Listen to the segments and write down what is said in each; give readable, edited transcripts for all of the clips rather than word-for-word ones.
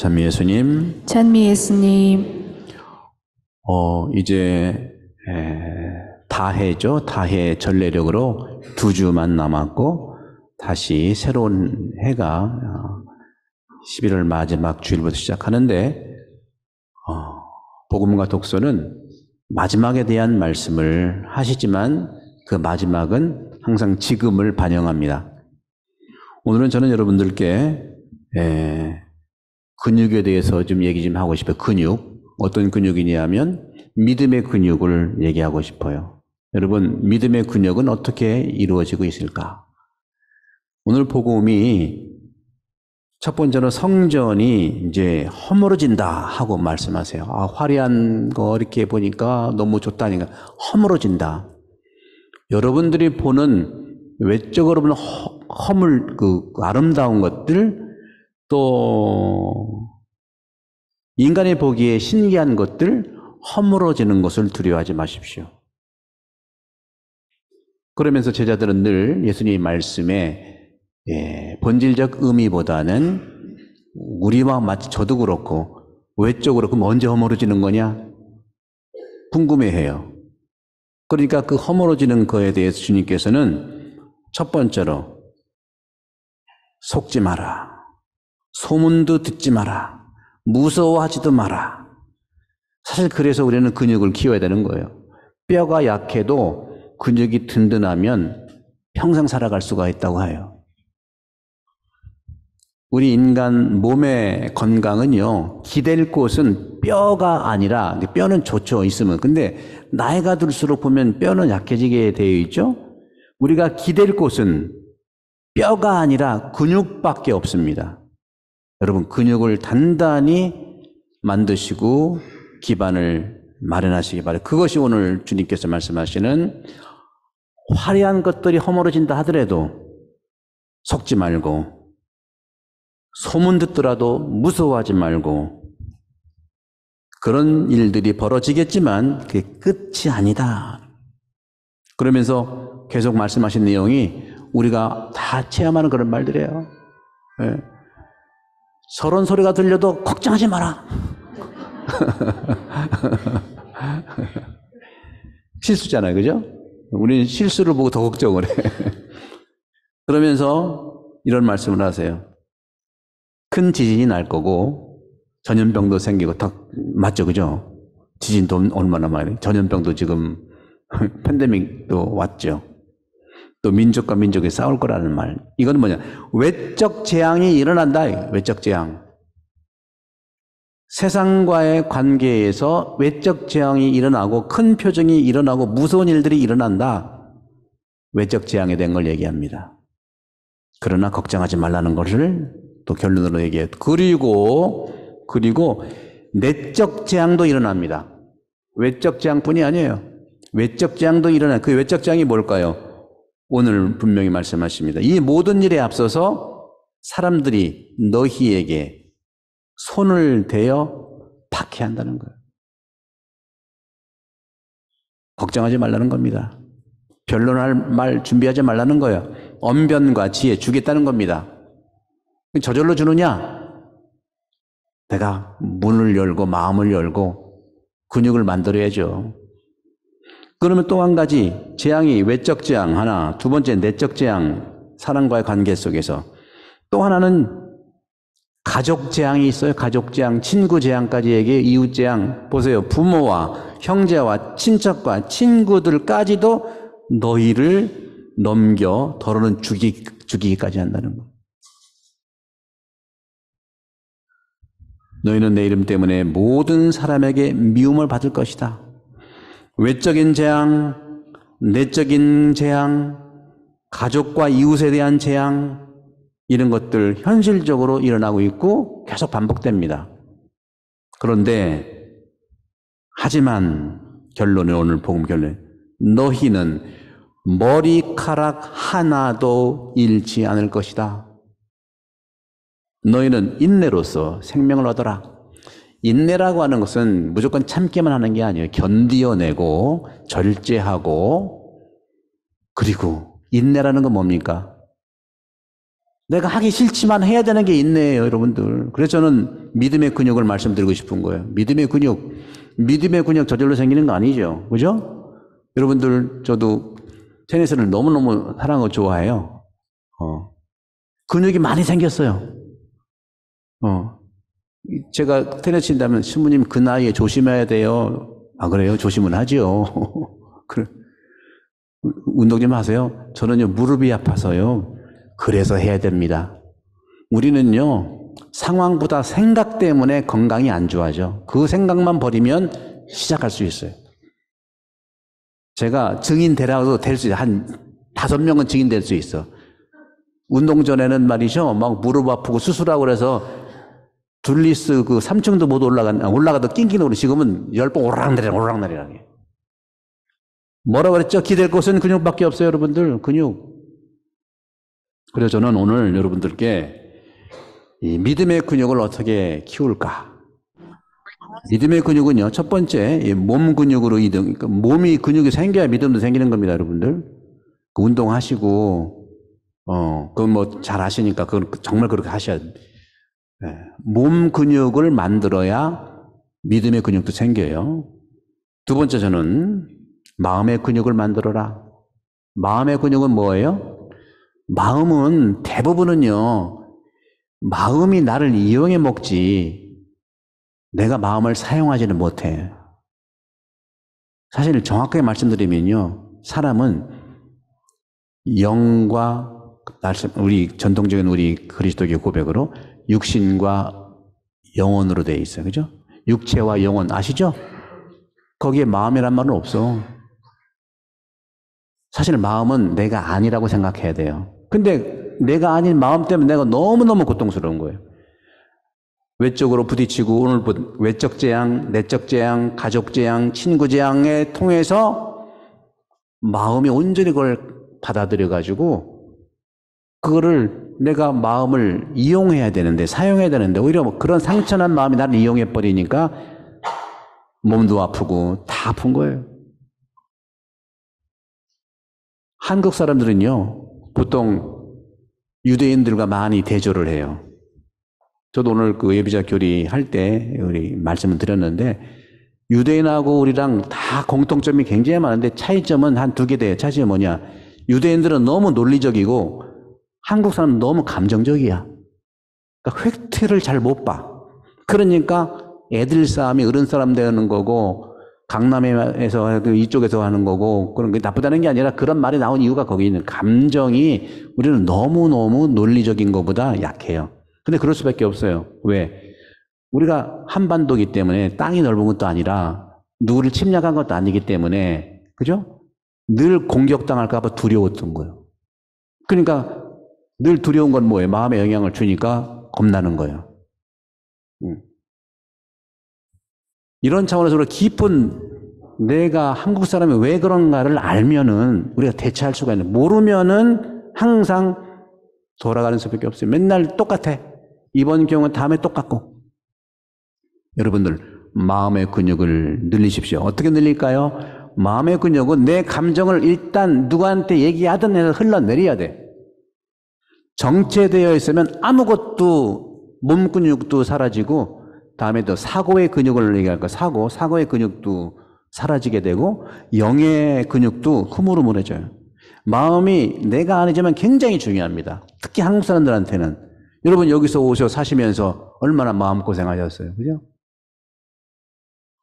찬미 예수님. 찬미 예수님. 이제 다해죠. 다해 전례력으로 2주만 남았고 다시 새로운 해가 11월 마지막 주일부터 시작하는데 복음과 독서는 마지막에 대한 말씀을 하시지만 그 마지막은 항상 지금을 반영합니다. 오늘은 저는 여러분들께 근육에 대해서 좀 얘기 좀 하고 싶어요. 근육. 어떤 근육이냐면 믿음의 근육을 얘기하고 싶어요. 여러분, 믿음의 근육은 어떻게 이루어지고 있을까? 오늘 복음이 첫 번째로 성전이 이제 허물어진다 하고 말씀하세요. 화려한 거 이렇게 보니까 너무 좋다니까 허물어진다. 여러분들이 보는 외적으로 보는 아름다운 것들, 또 인간이 보기에 신기한 것들, 허물어지는 것을 두려워하지 마십시오. 그러면서 제자들은 늘 예수님의 말씀에 본질적 의미보다는 우리와 마치 저도 그렇고 외적으로 그럼 언제 허물어지는 거냐? 궁금해해요. 그러니까 그 허물어지는 거에 대해서 주님께서는 첫 번째로 속지 마라. 소문도 듣지 마라. 무서워하지도 마라. 사실 그래서 우리는 근육을 키워야 되는 거예요. 뼈가 약해도 근육이 든든하면 평생 살아갈 수가 있다고 해요. 우리 인간 몸의 건강은요, 기댈 곳은 뼈가 아니라, 뼈는 좋죠, 있으면. 근데 나이가 들수록 보면 뼈는 약해지게 되어 있죠? 우리가 기댈 곳은 뼈가 아니라 근육밖에 없습니다. 여러분, 근육을 단단히 만드시고 기반을 마련하시기 바랍니다. 그것이 오늘 주님께서 말씀하시는 화려한 것들이 허물어진다 하더라도 속지 말고, 소문 듣더라도 무서워하지 말고, 그런 일들이 벌어지겠지만 그게 끝이 아니다. 그러면서 계속 말씀하신 내용이 우리가 다 체험하는 그런 말들이에요. 서론 소리가 들려도 걱정하지 마라. 실수잖아요, 그죠? 우리는 실수를 보고 더 걱정을 해. 그러면서 이런 말씀을 하세요. 큰 지진이 날 거고 전염병도 생기고 맞죠, 그죠? 지진도 얼마나 많이, 전염병도 지금 팬데믹도 왔죠. 또 민족과 민족이 싸울 거라는 말. 이건 뭐냐? 외적 재앙이 일어난다. 외적 재앙. 세상과의 관계에서 외적 재앙이 일어나고 큰 표정이 일어나고 무서운 일들이 일어난다. 외적 재앙에 대한 걸 얘기합니다. 그러나 걱정하지 말라는 것을 또 결론으로 얘기해요. 그리고 내적 재앙도 일어납니다. 외적 재앙뿐이 아니에요. 외적 재앙도 일어나요. 그 외적 재앙이 뭘까요? 오늘 분명히 말씀하십니다. 이 모든 일에 앞서서 사람들이 너희에게 손을 대어 박해한다는 거예요. 걱정하지 말라는 겁니다. 변론할 말 준비하지 말라는 거예요. 언변과 지혜 주겠다는 겁니다. 저절로 주느냐? 내가 문을 열고 마음을 열고 근육을 만들어야죠. 그러면 또 한 가지 재앙이 외적 재앙 하나, 두 번째 내적 재앙, 사랑과의 관계 속에서 또 하나는 가족 재앙이 있어요. 가족 재앙, 친구 재앙까지 얘기해요. 이웃 재앙. 보세요. 부모와 형제와 친척과 친구들까지도 너희를 넘겨 더러는 죽이기까지 한다는 거. 너희는 내 이름 때문에 모든 사람에게 미움을 받을 것이다. 외적인 재앙, 내적인 재앙, 가족과 이웃에 대한 재앙, 이런 것들 현실적으로 일어나고 있고 계속 반복됩니다. 그런데 하지만 결론은 오늘 복음 결론, 너희는 머리카락 하나도 잃지 않을 것이다. 너희는 인내로서 생명을 얻어라. 인내라고 하는 것은 무조건 참기만 하는 게 아니에요. 견디어내고 절제하고, 그리고 인내라는 건 뭡니까? 내가 하기 싫지만 해야 되는 게 있네요, 여러분들. 그래서 저는 믿음의 근육을 말씀드리고 싶은 거예요. 믿음의 근육 저절로 생기는 거 아니죠. 그죠? 여러분들, 저도 테니스를 너무너무 사랑하고 좋아해요. 근육이 많이 생겼어요. 제가 테니스 친다면 신부님 그 나이에 조심해야 돼요. 아, 그래요? 조심은 하지요. 그래. 운동 좀 하세요. 저는요, 무릎이 아파서요. 그래서 해야 됩니다. 우리는요, 상황보다 생각 때문에 건강이 안 좋아져. 그 생각만 버리면 시작할 수 있어요. 제가 증인 되라도 될 수 있어요. 한 5명은 증인 될 수 있어. 운동 전에는 말이죠, 막 무릎 아프고 수술하고 그래서 둘리스 그 3층도 못 올라가도 낑낑거리고 지금은 10번 오르락내리락. 뭐라고 그랬죠? 기댈 곳은 근육밖에 없어요, 여러분들. 근육. 그래서 저는 오늘 여러분들께 이 믿음의 근육을 어떻게 키울까? 믿음의 근육은요, 첫 번째, 몸 근육으로 그러니까 몸이 근육이 생겨야 믿음도 생기는 겁니다, 여러분들. 그 운동하시고, 그건 뭐 잘 아시니까 그건 정말 그렇게 하셔야 돼요. 네. 몸 근육을 만들어야 믿음의 근육도 생겨요. 두 번째, 저는 마음의 근육을 만들어라. 마음의 근육은 뭐예요? 마음은 대부분은요, 마음이 나를 이용해 먹지 내가 마음을 사용하지는 못해. 사실 정확하게 말씀드리면요, 사람은 영과 우리 전통적인 우리 그리스도교 고백으로 육신과 영혼으로 되어 있어요. 그죠? 육체와 영혼 아시죠? 거기에 마음이란 말은 없어. 사실 마음은 내가 아니라고 생각해야 돼요. 근데 내가 아닌 마음 때문에 내가 너무너무 고통스러운 거예요. 외적으로 부딪히고 오늘 외적 재앙, 내적 재앙, 가족 재앙, 친구 재앙에 통해서 마음이 온전히 그걸 받아들여가지고 그거를 내가 마음을 이용해야 되는데, 사용해야 되는데 오히려 뭐 그런 상처난 마음이 나를 이용해버리니까 몸도 아프고 다 아픈 거예요. 한국 사람들은요, 보통 유대인들과 많이 대조를 해요. 저도 오늘 그 예비자 교리할 때 우리 말씀을 드렸는데, 유대인하고 우리랑 다 공통점이 굉장히 많은데 차이점은 한 2개 돼요. 차이점이 뭐냐? 유대인들은 너무 논리적이고 한국 사람은 너무 감정적이야. 그러니까 획트를 잘 못 봐. 그러니까 애들 싸움이 어른 싸움 되는 거고, 강남에서 이쪽에서 하는 거고, 그런 게 나쁘다는 게 아니라 그런 말이 나온 이유가 거기 있는 감정이 우리는 너무너무 논리적인 것보다 약해요. 근데 그럴 수밖에 없어요. 왜? 우리가 한반도이기 때문에 땅이 넓은 것도 아니라 누구를 침략한 것도 아니기 때문에, 그죠? 늘 공격당할까봐 두려웠던 거예요. 그러니까 늘 두려운 건 뭐예요? 마음에 영향을 주니까 겁나는 거예요. 이런 차원에서 깊은 내가 한국 사람이 왜 그런가를 알면은 우리가 대처할 수가 있는, 모르면은 항상 돌아가는 수밖에 없어요. 맨날 똑같아. 이번 경우는 다음에 똑같고. 여러분들, 마음의 근육을 늘리십시오. 어떻게 늘릴까요? 마음의 근육은 내 감정을 일단 누구한테 얘기하든 해서 흘러내려야 돼. 정체되어 있으면 아무것도 몸 근육도 사라지고, 다음에 또 사고의 근육을 얘기할 거야. 사고의 근육도 사라지게 되고, 영의 근육도 흐물흐물해져요. 마음이 내가 아니지만 굉장히 중요합니다. 특히 한국 사람들한테는. 여러분 여기서 오셔 사시면서 얼마나 마음고생하셨어요. 그죠?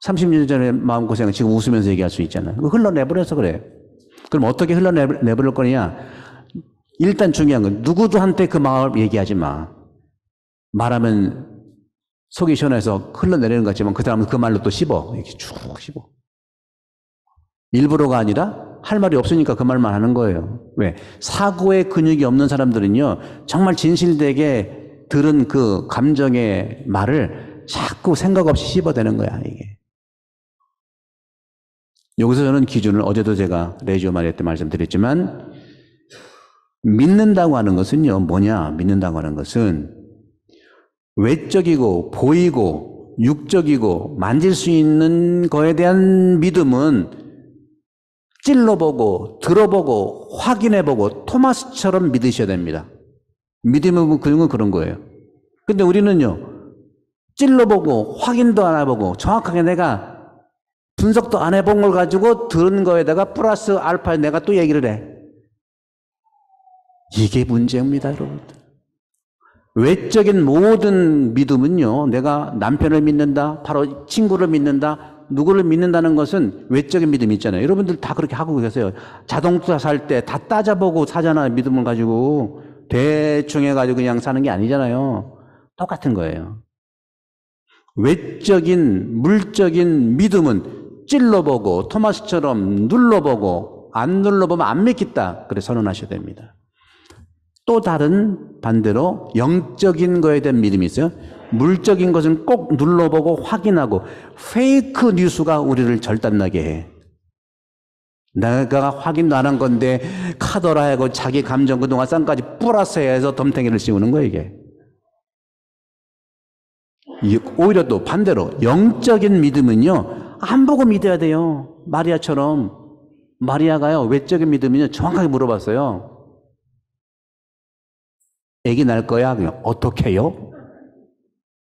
30년 전에 마음고생을 지금 웃으면서 얘기할 수 있잖아요. 그거 흘러내버려서 그래. 그럼 어떻게 흘러내버릴 거냐? 일단 중요한 건 누구도한테 그 마음을 얘기하지 마. 말하면 속이 시원해서 흘러내리는 것 같지만 그 사람은 그 말로 또 씹어. 이렇게 쭉 씹어. 일부러가 아니라 할 말이 없으니까 그 말만 하는 거예요. 왜? 사고의 근육이 없는 사람들은요, 정말 진실되게 들은 그 감정의 말을 자꾸 생각 없이 씹어대는 거야, 이게. 여기서 저는 기준을, 어제도 제가 레지오 마리아 때 말씀드렸지만, 믿는다고 하는 것은요, 뭐냐? 믿는다고 하는 것은 외적이고 보이고 육적이고 만질 수 있는 거에 대한 믿음은 찔러보고 들어보고 확인해보고 토마스처럼 믿으셔야 됩니다. 믿음의 근육은 그런 거예요. 근데 우리는요, 찔러보고 확인도 안 해보고 정확하게 내가 분석도 안 해본 걸 가지고 들은 거에다가 플러스 알파 내가 또 얘기를 해. 이게 문제입니다, 여러분. 외적인 모든 믿음은요, 내가 남편을 믿는다, 바로 친구를 믿는다, 누구를 믿는다는 것은 외적인 믿음이 있잖아요. 여러분들 다 그렇게 하고 계세요. 자동차 살 때 다 따져보고 사잖아요. 믿음을 가지고. 대충 해가지고 그냥 사는 게 아니잖아요. 똑같은 거예요. 외적인, 물적인 믿음은 찔러보고 토마스처럼 눌러보고 안 눌러보면 안 믿겠다. 그래 선언하셔야 됩니다. 또 다른 반대로 영적인 거에 대한 믿음이 있어요. 물적인 것은 꼭 눌러보고 확인하고 페이크 뉴스가 우리를 절단나게 해. 내가 확인도 안 한 건데 카더라 하고 자기 감정 그동안 쌍까지 플러스 해서 덤탱이를 씌우는 거예요 이게. 오히려 또 반대로 영적인 믿음은요 안 보고 믿어야 돼요. 마리아처럼. 마리아가요 외적인 믿음은요 정확하게 물어봤어요. 애기 날 거야? 그냥 어떻게 해요?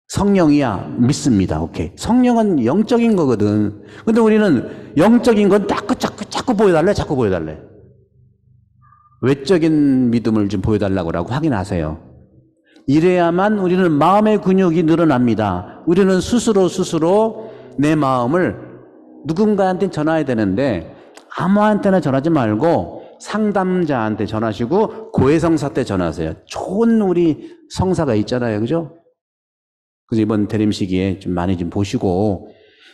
성령이야. 믿습니다. 오케이. 성령은 영적인 거거든. 근데 우리는 영적인 건 자꾸 보여달래. 자꾸 보여달래. 외적인 믿음을 좀 보여달라고 확인하세요. 이래야만 우리는 마음의 근육이 늘어납니다. 우리는 스스로 내 마음을 누군가한테 전해야 되는데 아무한테나 전하지 말고 상담자한테 전하시고 고해성사 때 전하세요. 좋은 우리 성사가 있잖아요. 그죠? 그래서 이번 대림 시기에 좀 많이 좀 보시고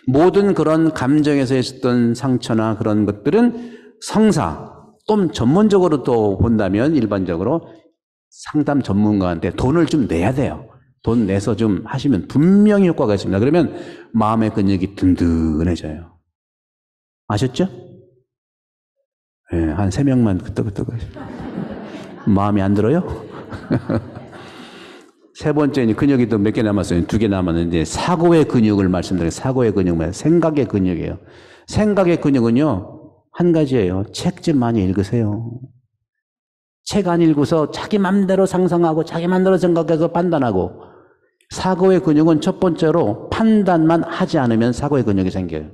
모든 그런 감정에서 있었던 상처나 그런 것들은 성사 또 전문적으로 또 본다면 일반적으로 상담 전문가한테 돈을 좀 내야 돼요. 돈 내서 좀 하시면 분명히 효과가 있습니다. 그러면 마음의 근육이 든든해져요. 아셨죠? 네, 한 3명만 끄떡끄떡 마음이 안 들어요? 세 번째 근육이 또 몇 개 남았어요. 2개 남았는데 사고의 근육을 말씀드려요. 사고의 근육 말이에요. 생각의 근육이에요. 생각의 근육은요 한 가지예요. 책 좀 많이 읽으세요. 책 안 읽고서 자기 맘대로 상상하고 자기 맘대로 생각해서 판단하고 사고의 근육은 첫 번째로 판단만 하지 않으면 사고의 근육이 생겨요.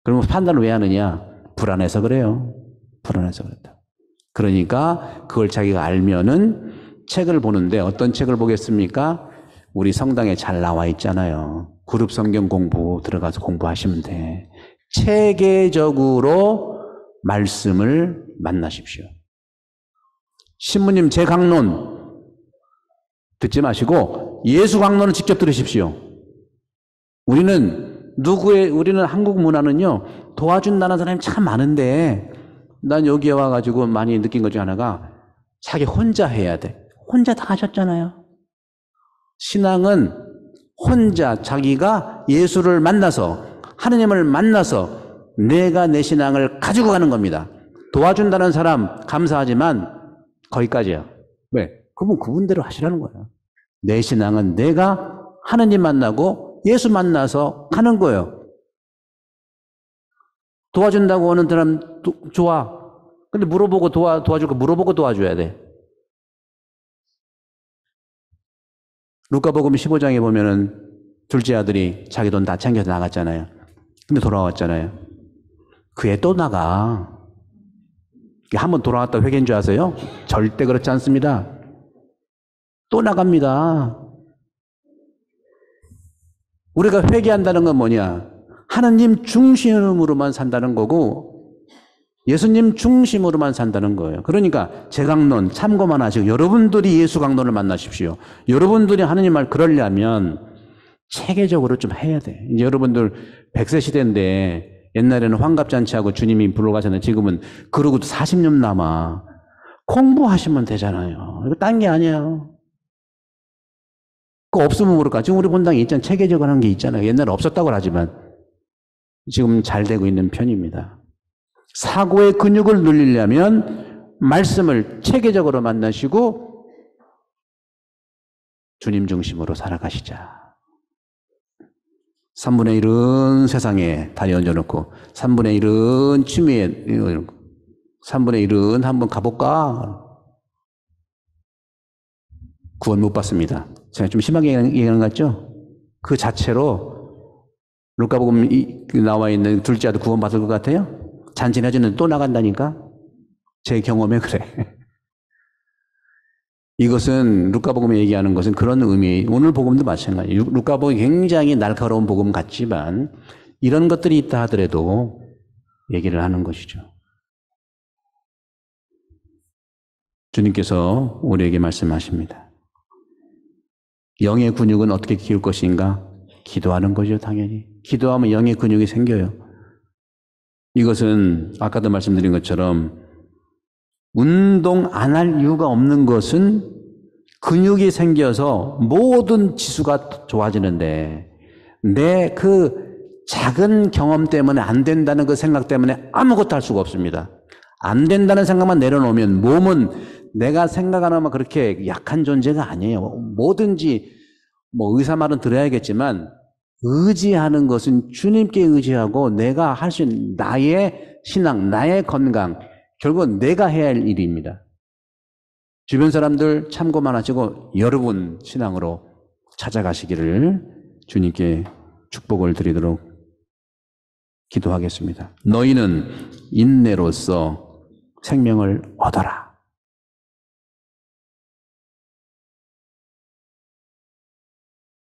그러면 판단을 왜 하느냐? 불안해서 그래요. 불안해서 그렇다. 그러니까 그걸 자기가 알면은 책을 보는데 어떤 책을 보겠습니까? 우리 성당에 잘 나와 있잖아요. 그룹 성경 공부 들어가서 공부하시면 돼. 체계적으로 말씀을 만나십시오. 신부님 제 강론 듣지 마시고 예수 강론을 직접 들으십시오. 우리는 한국 문화는요 도와준다는 사람이 참 많은데 난 여기에 와가지고 많이 느낀 것 중 하나가 자기 혼자 해야 돼. 혼자 다 하셨잖아요. 신앙은 혼자 자기가 예수를 만나서 하느님을 만나서 내가 내 신앙을 가지고 가는 겁니다. 도와준다는 사람 감사하지만 거기까지야. 왜? 그분대로 하시라는 거예요. 내 신앙은 내가 하느님 만나고 예수 만나서 가는 거예요. 도와준다고 오는 사람 좋아. 근데 물어보고 도와줄 거 물어보고 도와줘야 돼. 루카복음 15장에 보면은 둘째 아들이 자기 돈 다 챙겨서 나갔잖아요. 근데 돌아왔잖아요. 그 애 또 나가. 한번 돌아왔다 회개인 줄 아세요? 절대 그렇지 않습니다. 또 나갑니다. 우리가 회개한다는 건 뭐냐? 하나님 중심으로만 산다는 거고 예수님 중심으로만 산다는 거예요. 그러니까 제 강론 참고만 하시고 여러분들이 예수 강론을 만나십시오. 여러분들이 하나님 말 그러려면 체계적으로 좀 해야 돼. 이제 여러분들 100세 시대인데 옛날에는 환갑잔치하고 주님이 불러가셨는데 지금은 그러고도 40년 남아. 공부하시면 되잖아요. 이거 딴 게 아니에요. 그거 없으면 모를까. 지금 우리 본당에 있잖아요. 체계적으로 하는 게 있잖아요. 옛날에 없었다고 하지만 지금 잘 되고 있는 편입니다. 사고의 근육을 늘리려면 말씀을 체계적으로 만나시고 주님 중심으로 살아가시자. 3분의 1은 세상에 다리 얹어놓고 3분의 1은 취미에 3분의 1은 한번 가볼까? 구원 못 받습니다. 제가 좀 심하게 얘기하는 것 같죠? 그 자체로 루카복음 나와 있는 둘째 아들 구원 받을 것 같아요? 잔진해지는데 또 나간다니까? 제 경험에 그래. 이것은 루카복음에 얘기하는 것은 그런 의미, 오늘 복음도 마찬가지예요. 루카복음이 굉장히 날카로운 복음 같지만 이런 것들이 있다 하더라도 얘기를 하는 것이죠. 주님께서 우리에게 말씀하십니다. 영의 근육은 어떻게 키울 것인가? 기도하는 거죠, 당연히. 기도하면 영의 근육이 생겨요. 이것은 아까도 말씀드린 것처럼 운동 안 할 이유가 없는 것은 근육이 생겨서 모든 지수가 좋아지는데 내 그 작은 경험 때문에 안 된다는 그 생각 때문에 아무것도 할 수가 없습니다. 안 된다는 생각만 내려놓으면 몸은 내가 생각하는 그렇게 약한 존재가 아니에요. 뭐든지 뭐 의사 말은 들어야겠지만 의지하는 것은 주님께 의지하고 내가 할 수 있는 나의 신앙, 나의 건강, 결국은 내가 해야 할 일입니다. 주변 사람들 참고만 하시고 여러분 신앙으로 찾아가시기를 주님께 축복을 드리도록 기도하겠습니다. 너희는 인내로써 생명을 얻어라.